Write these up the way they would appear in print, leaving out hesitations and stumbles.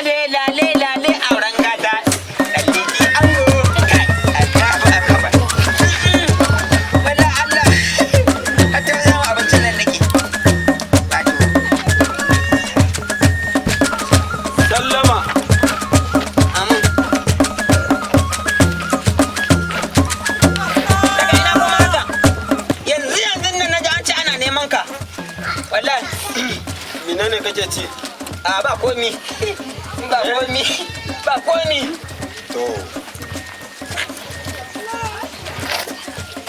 lale lale lale auren gata dalili ango kai Allahu akbar wala Allah a ta zama abincin nan nake wato sallama amin daga ina kuma haka yanzu nan naji an ce ana neman ka wallahi menene kake ci a ba komi ba komi ba komi to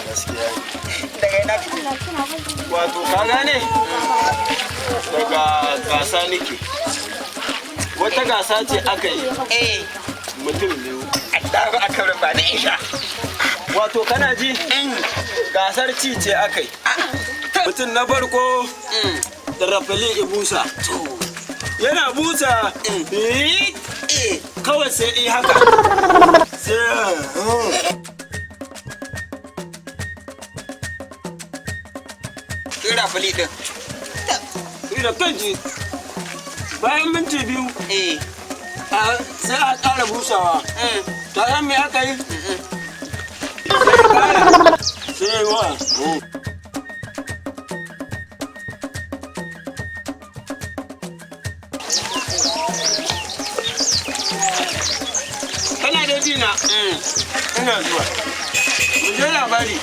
gaskiya daga ina kake wato ka gane daga gasa nake wata gasa ce aka yi eh mutum biyu Allahu akbar ba da isha wato kana ji gasar ci ce aka yi mutum na farko da rafali ibusa yana busa kawai sai yi haka sai kira fali din da kanji bayan minti biyu eh sai a ƙara busawa ta san me aka yi sai ƙara sai wa kana da jina ina zuwa mu je labari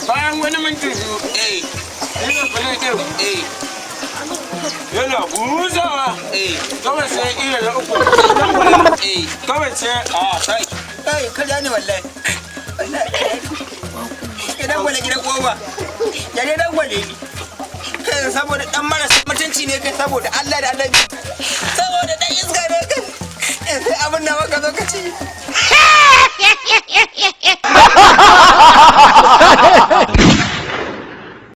bayan wani minti biyu yana kula da yana buzawa kawai sai iya na uku kawai sai kai kai kada ne wallahi wallahi idan gwale gidan uwa ya ne dan gwale kai saboda dan marasa mutunci ne kai saboda Allah da Annabi saboda dan iska ne kai sai abin da maka zo ka ci